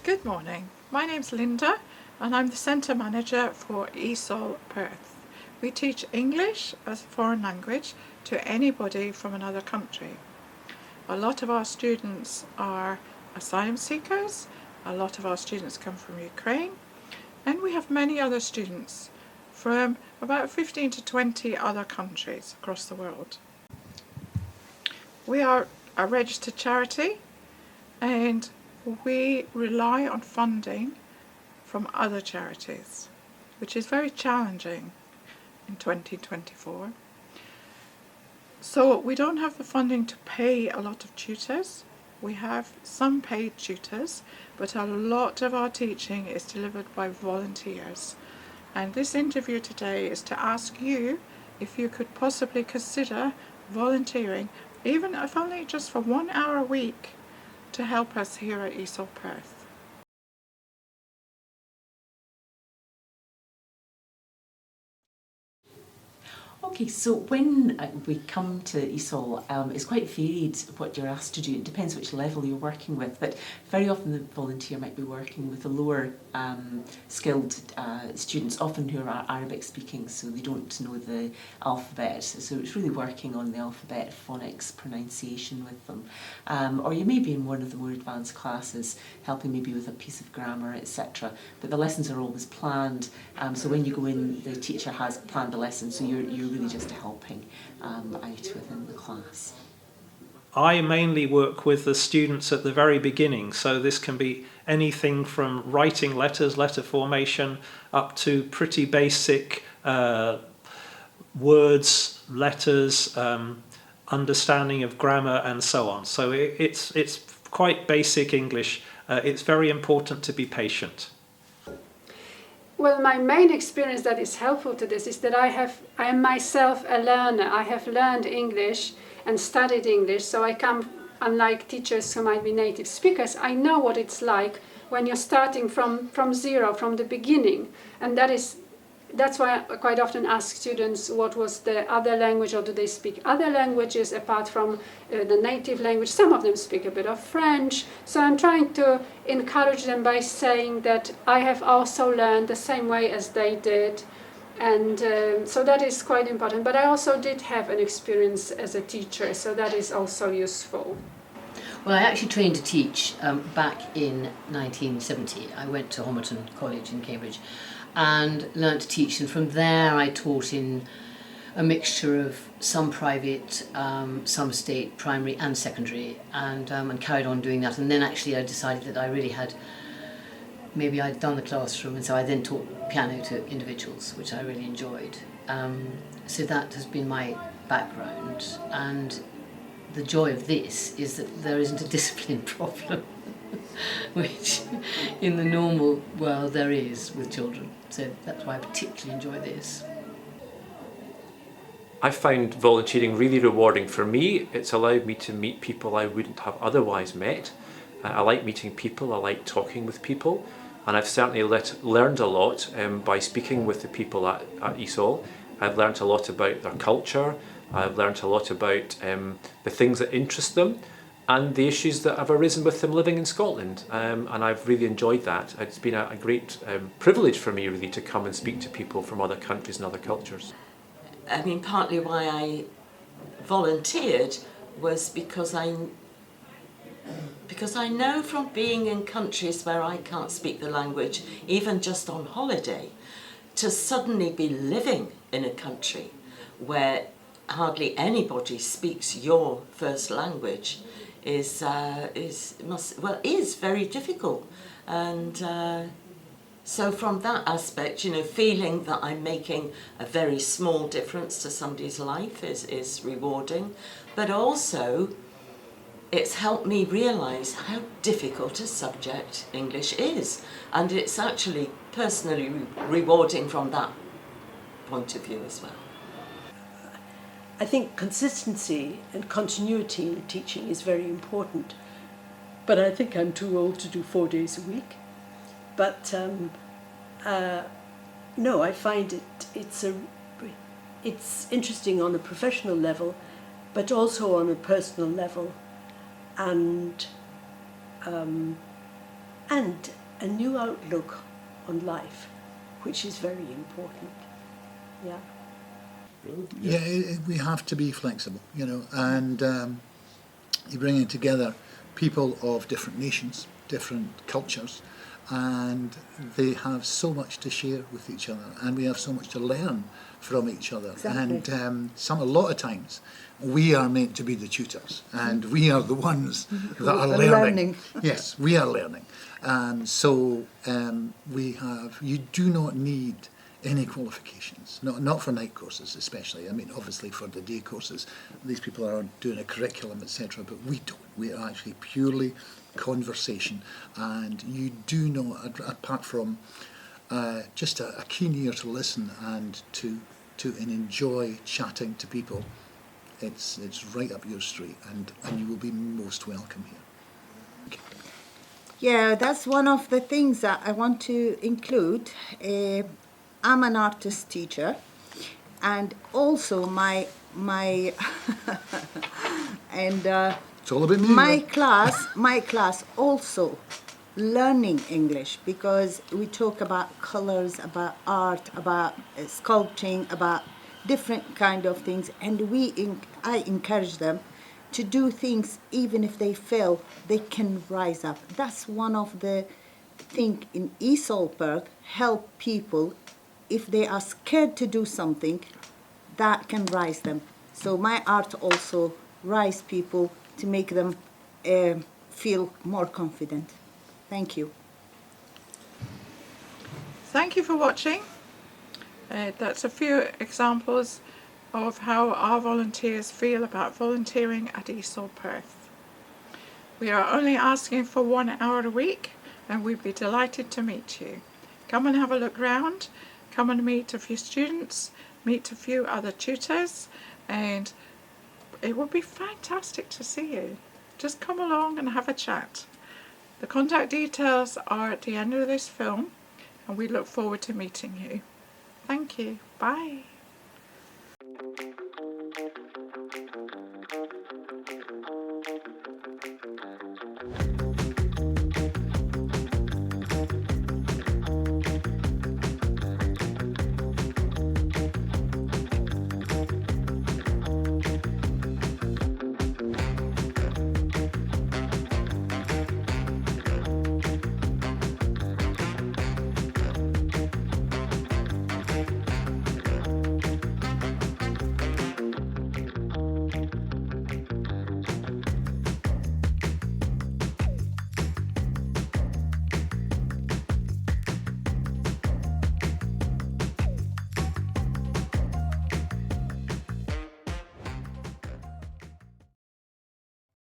Good morning, my name's Linda and I'm the Centre Manager for ESOLPERTH. We teach English as a foreign language to anybody from another country. A lot of our students are asylum seekers, a lot of our students come from Ukraine, and we have many other students from about 15 to 20 other countries across the world. We are a registered charity and we rely on funding from other charities, which is very challenging in 2024. So we don't have the funding to pay a lot of tutors. We have some paid tutors, but a lot of our teaching is delivered by volunteers. And this interview today is to ask you if you could possibly consider volunteering, even if only just for 1 hour a week, to help us here at ESOLPERTH. Okay, so when we come to ESOL, it's quite varied what you're asked to do. It depends which level you're working with, but very often the volunteer might be working with the lower skilled students, often who are Arabic speaking, so they don't know the alphabet. So it's really working on the alphabet, phonics, pronunciation with them. Or you may be in one of the more advanced classes, helping maybe with a piece of grammar, etc. But the lessons are always planned, so when you go in, the teacher has planned the lesson, so you're really just helping out within the class. I mainly work with the students at the very beginning, so this can be anything from writing letters, letter formation, up to pretty basic words, letters, understanding of grammar and so on. So it's quite basic English. It's very important to be patient. Well, my main experience that is helpful to this is that I am myself a learner. I have learned English and studied English, so I come, unlike teachers who might be native speakers, I know what it's like when you're starting from zero, from the beginning. And that's why I quite often ask students what was the other language, or do they speak other languages apart from the native language. Some of them speak a bit of French, so I'm trying to encourage them by saying that I have also learned the same way as they did, and so that is quite important. But I also did have an experience as a teacher, so that is also useful. Well, I actually trained to teach back in 1970. I went to Homerton College in Cambridge and learnt to teach, and from there I taught in a mixture of some private, some state, primary and secondary, and carried on doing that. And then actually I decided that I really had, maybe I'd done the classroom, and so I then taught piano to individuals, which I really enjoyed. So that has been my background, and the joy of this is that there isn't a discipline problem, which in the normal world there is with children. So that's why I particularly enjoy this. I found volunteering really rewarding for me. It's allowed me to meet people I wouldn't have otherwise met. I like meeting people, I like talking with people, and I've certainly learned a lot by speaking with the people at ESOL. I've learned a lot about their culture, I've learned a lot about the things that interest them and the issues that have arisen with them living in Scotland, and I've really enjoyed that. It's been a great privilege for me really to come and speak to people from other countries and other cultures. I mean, partly why I volunteered was because I know from being in countries where I can't speak the language, even just on holiday, to suddenly be living in a country where hardly anybody speaks your first language is very difficult. And so from that aspect, you know, feeling that I'm making a very small difference to somebody's life is rewarding, but also it's helped me realise how difficult a subject English is, and it's actually personally rewarding from that point of view as well. I think consistency and continuity in teaching is very important, but I think I'm too old to do 4 days a week. But no, I find it's interesting on a professional level, but also on a personal level, and a new outlook on life, which is very important. Yeah. Yeah, we have to be flexible, and you're bringing together people of different nations, different cultures, and they have so much to share with each other, and we have so much to learn from each other. Exactly. And a lot of times, we are meant to be the tutors, and we are the ones that are learning. Yes, we are learning. You do not need any qualifications, not for night courses especially. I mean, obviously for the day courses, these people are doing a curriculum, etc., but we don't. We are actually purely conversation, and you do not, apart from just a keen ear to listen and to enjoy chatting to people, it's right up your street, and you will be most welcome here. Okay. Yeah, that's one of the things that I want to include. I'm an artist teacher, and also my and It's all about me. my class also learning English, because we talk about colors, about art, about sculpting, about different kind of things, and I encourage them to do things. Even if they fail, they can rise up. That's one of the thing in ESOLPERTH, help people if they are scared to do something, that can rise them. So my art also rise people to make them feel more confident. Thank you. Thank you for watching. That's a few examples of how our volunteers feel about volunteering at ESOLPERTH. We are only asking for 1 hour a week, and we'd be delighted to meet you. Come and have a look round, come and meet a few students, meet a few other tutors, and it would be fantastic to see you. Just come along and have a chat. The contact details are at the end of this film, and we look forward to meeting you. Thank you. Bye.